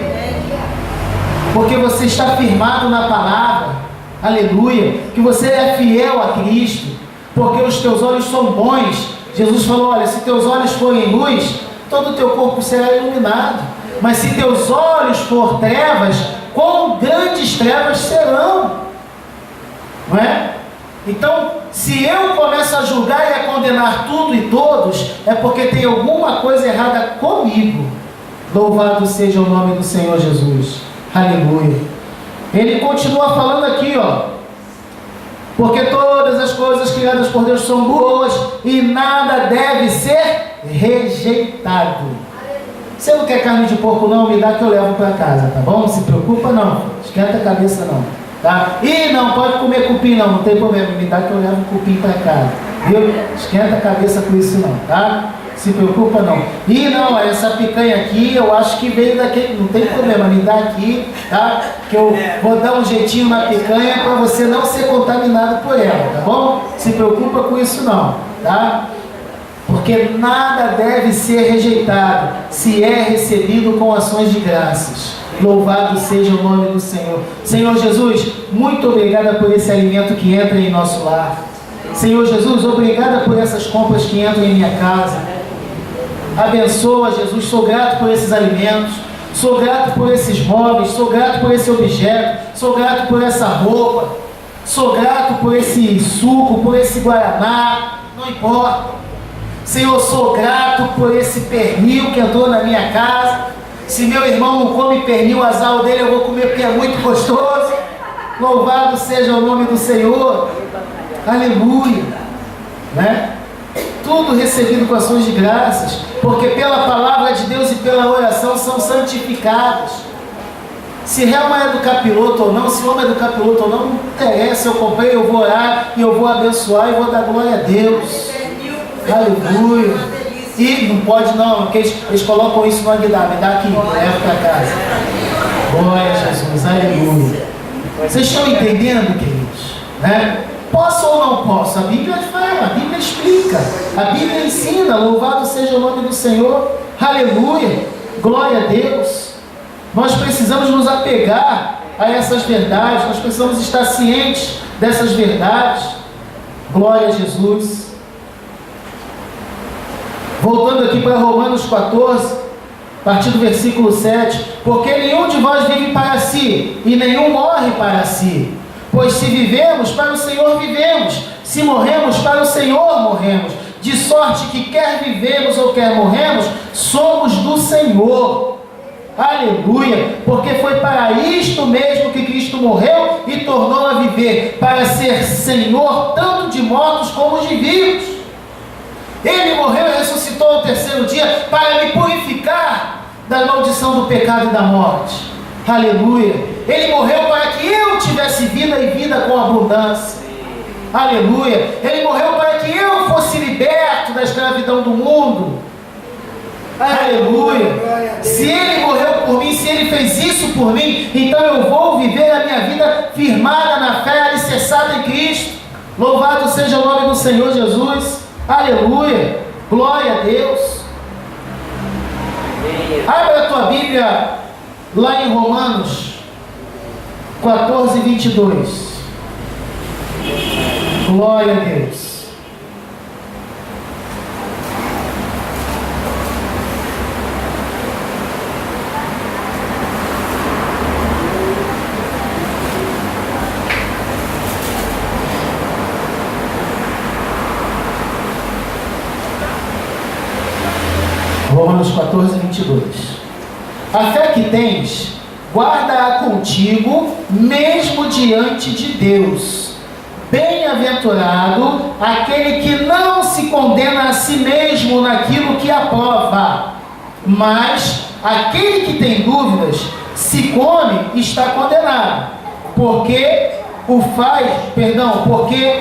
porque você está firmado na palavra. Aleluia, que você é fiel a Cristo, porque os teus olhos são bons. Jesus falou, olha, se teus olhos forem luz, todo o teu corpo será iluminado, mas se teus olhos for trevas, quão grandes trevas serão, não é? Então, se eu começo a julgar e a condenar tudo e todos, é porque tem alguma coisa errada comigo. Louvado seja o nome do Senhor Jesus, aleluia. Ele continua falando aqui, ó, porque todas as coisas criadas por Deus são boas e nada deve ser rejeitado. Você não quer carne de porco não? Me dá que eu levo para casa, tá bom? Não se preocupa não, esquenta a cabeça não, tá? E não pode comer cupim não tem problema, me dá que eu levo cupim para casa, viu? Esquenta a cabeça com isso não, tá? Se preocupa não. E não, essa picanha aqui, eu acho que veio daquele, não tem problema, me dá aqui, tá? Que eu vou dar um jeitinho na picanha para você não ser contaminado por ela, tá bom? Se preocupa com isso não, tá? Porque nada deve ser rejeitado, se é recebido com ações de graças. Louvado seja o nome do Senhor. Senhor Jesus, muito obrigada por esse alimento que entra em nosso lar. Senhor Jesus, obrigada por essas compras que entram em minha casa. Abençoa, Jesus, sou grato por esses alimentos, sou grato por esses móveis, sou grato por esse objeto, sou grato por essa roupa, sou grato por esse suco, por esse guaraná, não importa. Senhor, sou grato por esse pernil que entrou na minha casa. Se meu irmão não come pernil, o azar dele eu vou comer porque é muito gostoso. Louvado seja o nome do Senhor, aleluia, né? Tudo recebido com ações de graças, porque pela palavra de Deus e pela oração são santificados. Se realmente é do capiroto ou não, se o homem é do capiroto ou não, não interessa, eu comprei, eu vou orar, e eu vou abençoar e vou dar glória a Deus. Aleluia. E não pode não, porque eles colocam isso no aguidar, me dá aqui, leva para casa. Glória a Jesus, aleluia. Vocês estão entendendo, queridos? Né? Posso ou não posso? A Bíblia fala, a Bíblia explica, a Bíblia ensina, louvado seja o nome do Senhor, aleluia, glória a Deus. Nós precisamos nos apegar a essas verdades, nós precisamos estar cientes dessas verdades, glória a Jesus. Voltando aqui para Romanos 14, a partir do versículo 7, porque nenhum de vós vive para si, e nenhum morre para si. Pois se vivemos, para o Senhor vivemos, se morremos, para o Senhor morremos, de sorte que quer vivemos ou quer morremos, somos do Senhor. Aleluia, porque foi para isto mesmo que Cristo morreu e tornou a viver, para ser Senhor tanto de mortos como de vivos. Ele morreu e ressuscitou ao terceiro dia para me purificar da maldição do pecado e da morte. Aleluia. Ele morreu para que eu tivesse vida e vida com abundância. Aleluia. Ele morreu para que eu fosse liberto da escravidão do mundo. Aleluia. Se Ele morreu por mim, se Ele fez isso por mim, então eu vou viver a minha vida firmada na fé, alicerçada em Cristo. Louvado seja o nome do Senhor Jesus. Aleluia. Glória a Deus. Abra a tua Bíblia lá em Romanos 14, 22. Glória a Deus. Romanos 14, 22. A fé que tens guarda-a contigo, mesmo diante de Deus. Bem-aventurado aquele que não se condena a si mesmo naquilo que aprova, mas aquele que tem dúvidas, se come, está condenado, porque o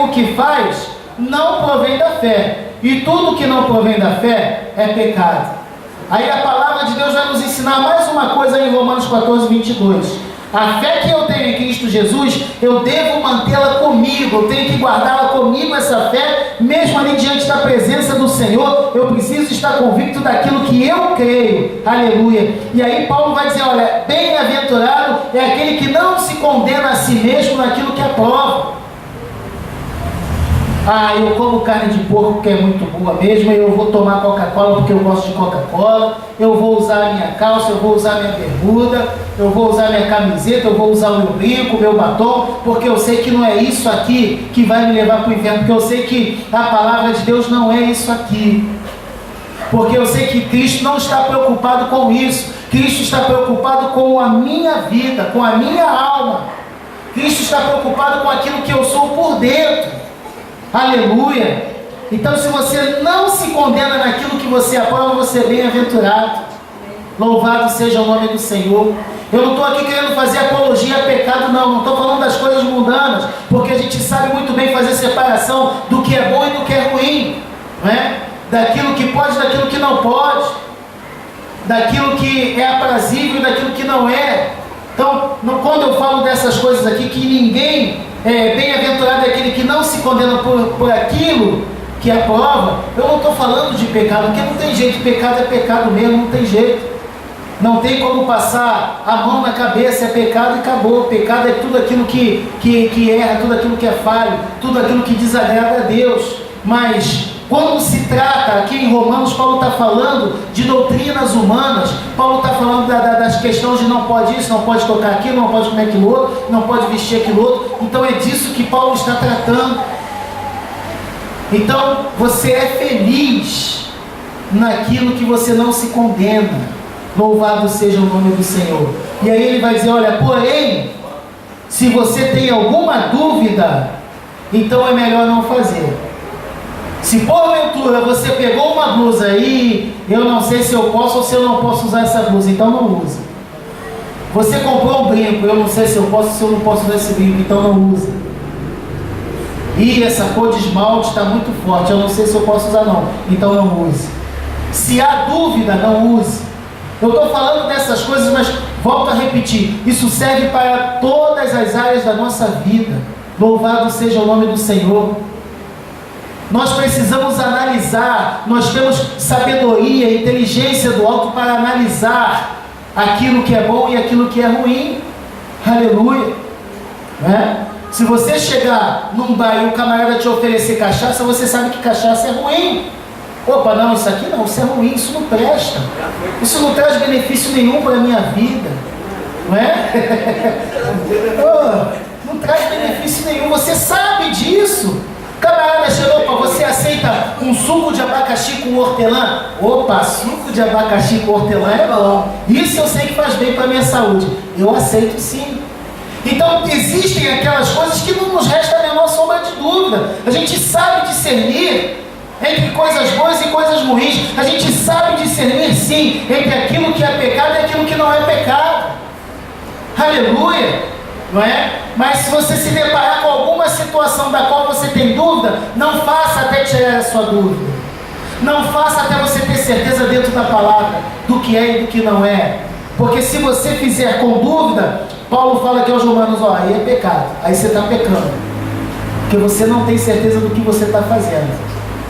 que faz não provém da fé, e tudo que não provém da fé é pecado. Aí a palavra de Deus vai nos ensinar mais uma coisa em Romanos 14, 22. A fé que eu tenho em Cristo Jesus, eu devo mantê-la comigo, eu tenho que guardá-la comigo, essa fé, mesmo ali diante da presença do Senhor, eu preciso estar convicto daquilo que eu creio, aleluia. E aí Paulo vai dizer, olha, bem-aventurado é aquele que não se condena a si mesmo naquilo que aprova. Eu como carne de porco porque é muito boa mesmo, eu vou tomar Coca-Cola porque eu gosto de Coca-Cola, eu vou usar a minha calça, eu vou usar a minha bermuda, eu vou usar a minha camiseta, eu vou usar o meu brinco, o meu batom, porque eu sei que não é isso aqui que vai me levar para o inferno, porque eu sei que a palavra de Deus não é isso aqui, porque eu sei que Cristo não está preocupado com isso, Cristo está preocupado com a minha vida, com a minha alma, Cristo está preocupado com aquilo que eu sou por dentro. Aleluia! Então, se você não se condena naquilo que você aprova, você é bem-aventurado. Louvado seja o nome do Senhor. Eu não estou aqui querendo fazer apologia a pecado, não estou falando das coisas mundanas, porque a gente sabe muito bem fazer separação do que é bom e do que é ruim, né? Daquilo que pode e daquilo que não pode, daquilo que é aprazível e daquilo que não é. Então, quando eu falo dessas coisas aqui, que ninguém bem-aventurado é aquele que não se condena por aquilo que aprova, eu não estou falando de pecado, porque não tem jeito, pecado é pecado mesmo, não tem jeito, não tem como passar a mão na cabeça, é pecado e acabou. Pecado é tudo aquilo que erra, tudo aquilo que é falho, tudo aquilo que desagrada a Deus. Mas quando se trata, aqui em Romanos, Paulo está falando de doutrinas humanas, Paulo está falando das questões de não pode isso, não pode tocar aquilo, não pode comer aquilo outro, não pode vestir aquilo outro. Então é disso que Paulo está tratando. Então você é feliz naquilo que você não se condena. Louvado seja o nome do Senhor. E aí ele vai dizer, olha, porém, se você tem alguma dúvida, então é melhor não fazer. Se porventura você pegou uma blusa aí, eu não sei se eu posso ou se eu não posso usar essa blusa, então não usa. Você comprou um brinco, eu não sei se eu posso ou se eu não posso usar esse brinco, então não usa. E essa cor de esmalte está muito forte, eu não sei se eu posso usar não, então não use. Se há dúvida, não use. Eu estou falando dessas coisas, mas volto a repetir, isso serve para todas as áreas da nossa vida. Louvado seja o nome do Senhor. Nós precisamos analisar, nós temos sabedoria, inteligência do alto para analisar aquilo que é bom e aquilo que é ruim. Aleluia, né? Se você chegar num bar e o camarada te oferecer cachaça, você sabe que cachaça é ruim. Opa, não, isso aqui não, isso é ruim, isso não presta, isso não traz benefício nenhum para a minha vida, não é? Não traz benefício nenhum, você sabe disso. Camarada chegou, opa, você aceita um suco de abacaxi com hortelã? Opa, suco de abacaxi com hortelã é bom. Isso eu sei que faz bem para a minha saúde. Eu aceito sim. Então existem aquelas coisas que não nos resta a menor sombra de dúvida. A gente sabe discernir entre coisas boas e coisas ruins. A gente sabe discernir sim entre aquilo que é pecado e aquilo que não é pecado. Aleluia! Não é? Mas se você se deparar com alguma situação da qual você tem dúvida, não faça até tirar a sua dúvida. Não faça até você ter certeza dentro da palavra do que é e do que não é. Porque se você fizer com dúvida, Paulo fala aqui aos Romanos, aí é pecado, aí você está pecando. Porque você não tem certeza do que você está fazendo.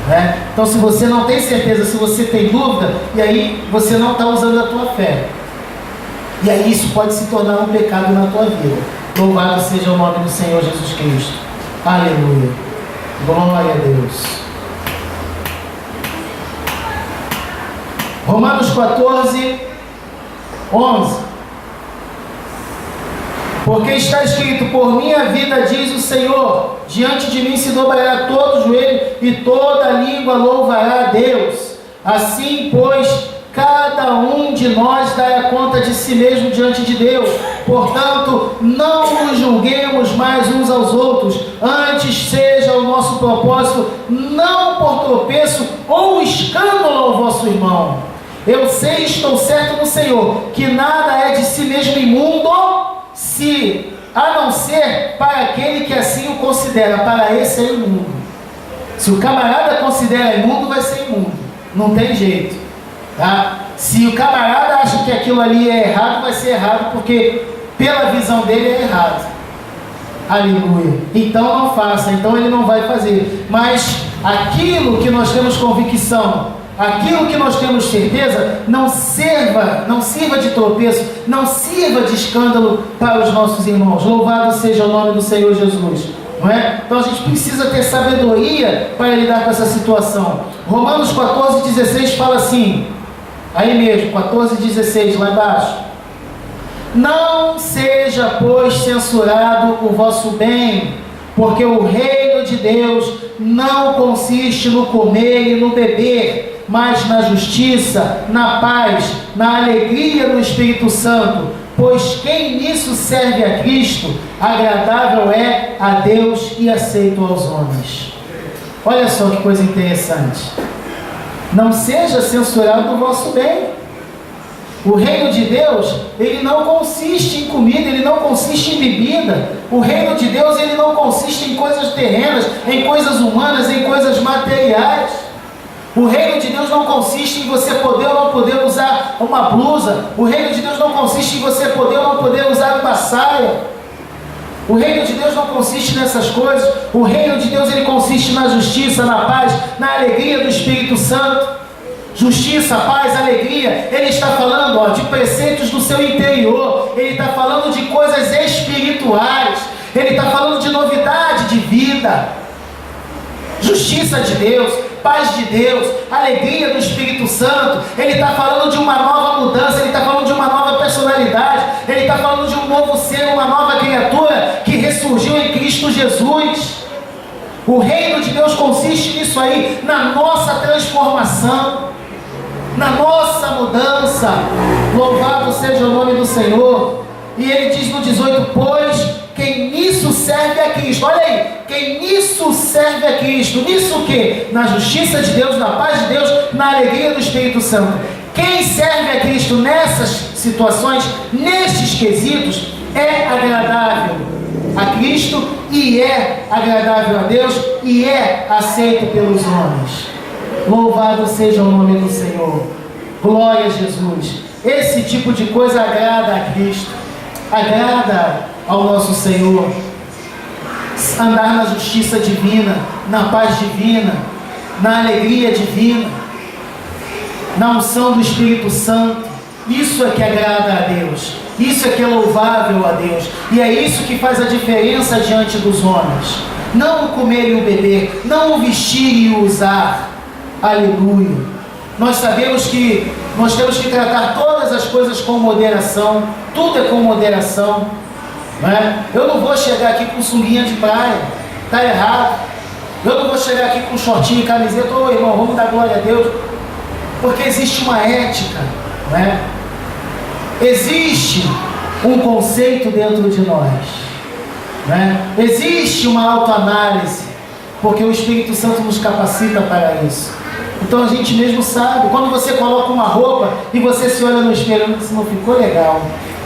Né? Então se você não tem certeza, se você tem dúvida, e aí você não está usando a tua fé. E aí isso pode se tornar um pecado na tua vida. Louvado seja o nome do Senhor Jesus Cristo. Aleluia. Glória a Deus. Romanos 14, 11. Porque está escrito, por minha vida, diz o Senhor, diante de mim se dobrará todo o joelho e toda a língua louvará a Deus. Assim, pois, cada um de nós dará conta de si mesmo diante de Deus. Portanto, não nos julguemos mais uns aos outros, antes seja o nosso propósito não por tropeço ou escândalo ao vosso irmão. Eu sei e estou certo no Senhor, que nada é de si mesmo imundo, a não ser para aquele que assim o considera. Para esse é imundo. Se o camarada considera imundo, vai ser imundo. Não tem jeito. Tá? Se o camarada acha que aquilo ali é errado, vai ser errado, porque pela visão dele é errado. Aleluia. Então não faça, então ele não vai fazer. Mas aquilo que nós temos convicção, aquilo que nós temos certeza, não sirva de tropeço, não sirva de escândalo para os nossos irmãos. Louvado seja o nome do Senhor Jesus. Não é? Então a gente precisa ter sabedoria para lidar com essa situação. Romanos 14:16 fala assim, aí mesmo, 14:16, lá embaixo: não seja, pois, censurado o vosso bem, porque o reino de Deus não consiste no comer e no beber, mas na justiça, na paz, na alegria do Espírito Santo. Pois quem nisso serve a Cristo, agradável é a Deus e aceito aos homens. Olha só que coisa interessante. Não seja censurado o vosso bem. O reino de Deus, ele não consiste em comida, ele não consiste em bebida. O reino de Deus, ele não consiste em coisas terrenas, em coisas humanas, em coisas materiais. O reino de Deus não consiste em você poder ou não poder usar uma blusa. O reino de Deus não consiste em você poder ou não poder usar uma saia. O reino de Deus não consiste nessas coisas. O reino de Deus, ele consiste na justiça, na paz, na alegria do Espírito Santo. Justiça, paz, alegria. Ele está falando de preceitos do seu interior. Ele está falando de coisas espirituais. Ele está falando de novidade de vida. Justiça de Deus, paz de Deus, alegria do Espírito Santo. Ele está falando de uma nova mudança, ele está falando de uma nova personalidade, ele está falando de um novo ser, uma nova criatura que ressurgiu em Cristo Jesus. O reino de Deus consiste nisso aí, na nossa transformação, na nossa mudança. Louvado seja o nome do Senhor. E ele diz no 18: pois quem nisso serve a Cristo. Olha aí, quem nisso serve a Cristo. Nisso o quê? Na justiça de Deus, na paz de Deus, na alegria do Espírito Santo. Quem serve a Cristo nessas situações, nestes quesitos, é agradável a Cristo e é agradável a Deus e é aceito pelos homens. Louvado seja o nome do Senhor. Glória a Jesus. Esse tipo de coisa agrada a Cristo, agrada ao nosso Senhor. Andar na justiça divina, na paz divina, na alegria divina, na unção do Espírito Santo. Isso é que agrada a Deus, isso é que é louvável a Deus, e é isso que faz a diferença diante dos homens. Não o comer e o beber, não o vestir e o usar. Aleluia. Nós sabemos que nós temos que tratar todas as coisas com moderação. Tudo é com moderação, não é? Eu não vou chegar aqui com sunguinha de praia, está errado. Eu não vou chegar aqui com shortinho e camiseta: ô irmão, vamos dar glória a Deus, porque existe uma ética, não é? Existe um conceito dentro de nós, não é? Existe uma autoanálise, porque o Espírito Santo nos capacita para isso. Então a gente mesmo sabe, quando você coloca uma roupa e você se olha no espelho, isso não ficou legal,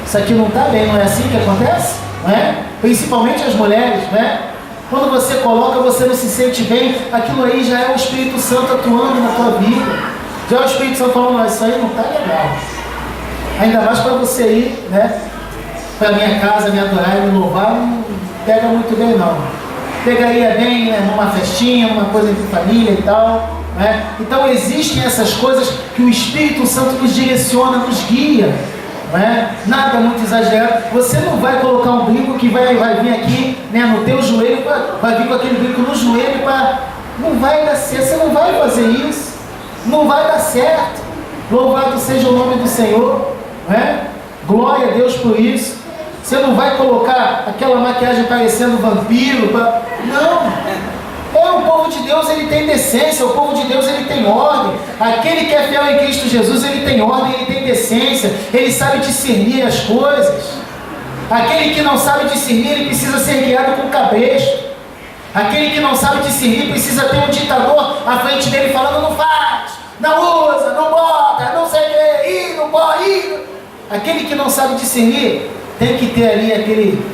isso aqui não está bem, não é assim que acontece? Não é? Principalmente as mulheres, não é? Quando você coloca, você não se sente bem, aquilo aí já é o Espírito Santo atuando na tua vida, já é o Espírito Santo falando: não, isso aí não está legal. Ainda mais para você ir, né, para a minha casa, me adorar e me louvar, não pega muito bem não. Pegaria bem, né, numa festinha, numa coisa entre família e tal, né? Então existem essas coisas que o Espírito Santo nos direciona, nos guia, né? Nada muito exagerado. Você não vai colocar um brinco que vai vir aqui, né, no teu joelho, vai vir com aquele brinco no joelho não vai dar certo, você não vai fazer isso, não vai dar certo. Louvado seja o nome do Senhor, né? Glória a Deus por isso. Você não vai colocar aquela maquiagem parecendo vampiro, não. O povo de Deus, ele tem decência, o povo de Deus, ele tem ordem. Aquele que é fiel em Cristo Jesus, ele tem ordem, ele tem decência, ele sabe discernir as coisas. Aquele que não sabe discernir, ele precisa ser guiado com cabresto. Aquele que não sabe discernir precisa ter um ditador à frente dele falando: não faz, não usa, não bota, não sei o que, não pode. Aquele que não sabe discernir tem que ter ali aquele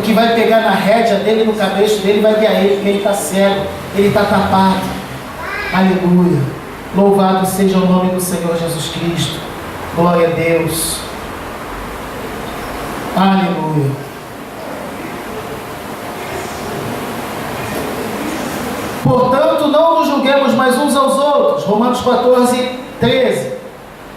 que vai pegar na rédea dele, no cabresto dele, vai guiar ele, porque ele está cego, ele está tapado. Aleluia. Louvado seja o nome do Senhor Jesus Cristo. Glória a Deus. Aleluia. Portanto, não nos julguemos mais uns aos outros. Romanos 14, 13.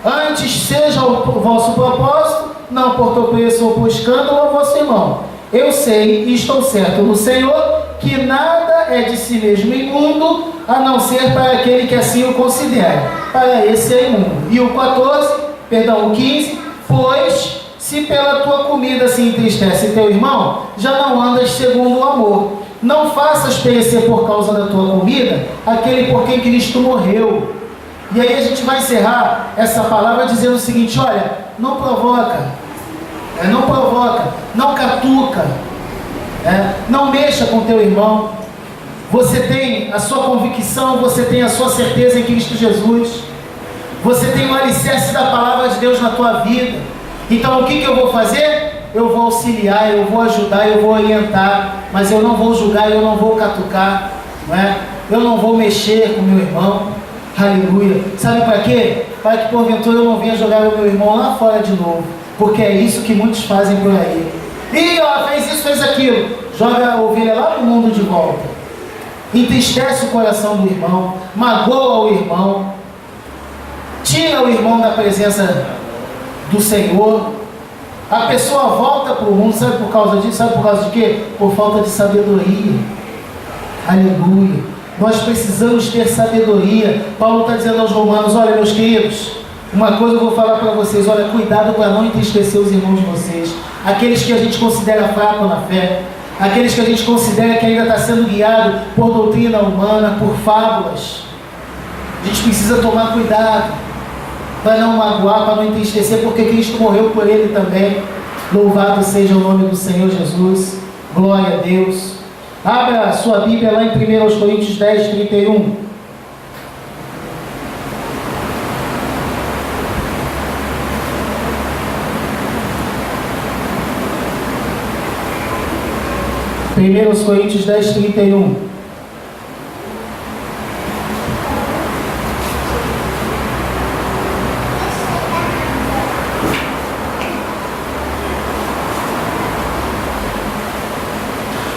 Antes seja o vosso propósito, não por tropeço ou por escândalo ao vosso irmão. Eu sei e estou certo no Senhor que nada é de si mesmo imundo, a não ser para aquele que assim o considera. Para esse é imundo. E o 15, pois se pela tua comida se entristece teu irmão, já não andas segundo o amor. Não faças perecer por causa da tua comida aquele por quem Cristo morreu. E aí a gente vai encerrar essa palavra dizendo o seguinte: olha, não provoca, não catuca, não mexa com teu irmão. Você tem a sua convicção, você tem a sua certeza em Cristo Jesus, você tem o alicerce da palavra de Deus na tua vida. Então o que eu vou fazer? Eu vou auxiliar, eu vou ajudar, eu vou orientar, mas eu não vou julgar, eu não vou catucar, eu não vou mexer com meu irmão. Aleluia. Sabe para quê? Para que porventura eu não venha jogar o meu irmão lá fora de novo, porque é isso que muitos fazem por aí. Ih, ó, fez isso, fez aquilo, joga a ovelha lá no mundo de volta, entristece o coração do irmão, magoa o irmão, tira o irmão da presença do Senhor. A pessoa volta para o mundo, sabe por causa disso? Sabe por causa de quê? Por falta de sabedoria. Aleluia. Nós precisamos ter sabedoria. Paulo está dizendo aos romanos: olha, meus queridos, uma coisa eu vou falar para vocês, olha, cuidado para não entristecer os irmãos de vocês, aqueles que a gente considera fraco na fé, aqueles que a gente considera que ainda está sendo guiado por doutrina humana, por fábulas. A gente precisa tomar cuidado para não magoar, para não entristecer, porque Cristo morreu por ele também. Louvado seja o nome do Senhor Jesus. Glória a Deus. Abra a sua Bíblia lá em 1 Coríntios 10, 31. Primeiros Coríntios 10, 31.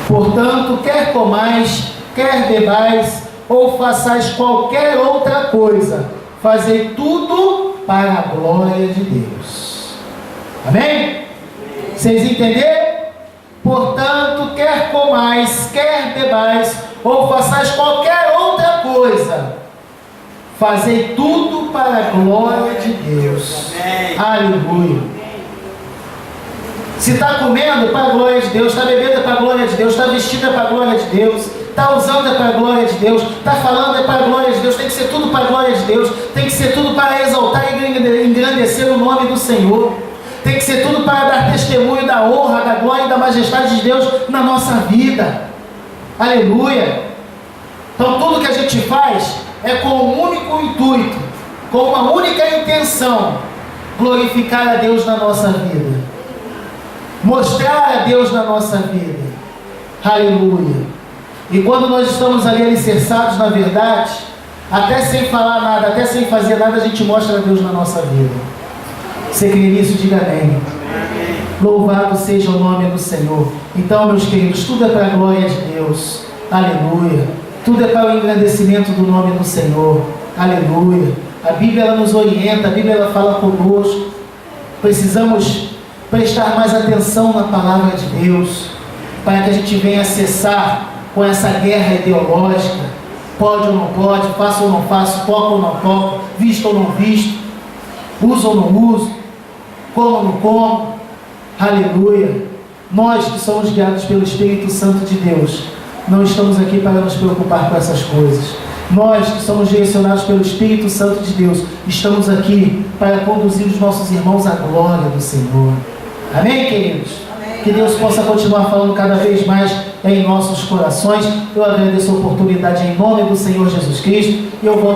Portanto, quer comais, quer bebais, ou façais qualquer outra coisa, fazei tudo para a glória de Deus. Amém? Vocês entenderam? Portanto, quer comais, quer bebais, ou façais qualquer outra coisa, fazei tudo para a glória de Deus. Aleluia. Se está comendo, é para a glória de Deus, está bebendo, é para a glória de Deus, está vestido, é para a glória de Deus, está usando, é para a glória de Deus, está falando, é para a glória de Deus, tem que ser tudo para a glória de Deus, tem que ser tudo para exaltar e engrandecer o nome do Senhor, tem que ser tudo para dar testemunho da honra, da glória e da majestade de Deus na nossa vida. Aleluia. Então tudo que a gente faz é com um único intuito, com uma única intenção: glorificar a Deus na nossa vida, mostrar a Deus na nossa vida. Aleluia. E quando nós estamos ali alicerçados na verdade, até sem falar nada, até sem fazer nada, a gente mostra a Deus na nossa vida. Você crê nisso? Diga amém. Louvado seja o nome do Senhor. Então, meus queridos, tudo é para a glória de Deus. Aleluia. Tudo é para o engrandecimento do nome do Senhor. Aleluia. A Bíblia ela nos orienta, a Bíblia ela fala conosco. Precisamos prestar mais atenção na palavra de Deus, para que a gente venha acessar com essa guerra ideológica: pode ou não pode, faço ou não faço, toco ou não toco, visto ou não visto, uso ou não uso, como ou não como. Aleluia. Nós que somos guiados pelo Espírito Santo de Deus, não estamos aqui para nos preocupar com essas coisas. Nós que somos direcionados pelo Espírito Santo de Deus, estamos aqui para conduzir os nossos irmãos à glória do Senhor. Amém, queridos? Amém. Que Deus possa continuar falando cada vez mais em nossos corações. Eu agradeço a oportunidade em nome do Senhor Jesus Cristo e eu vou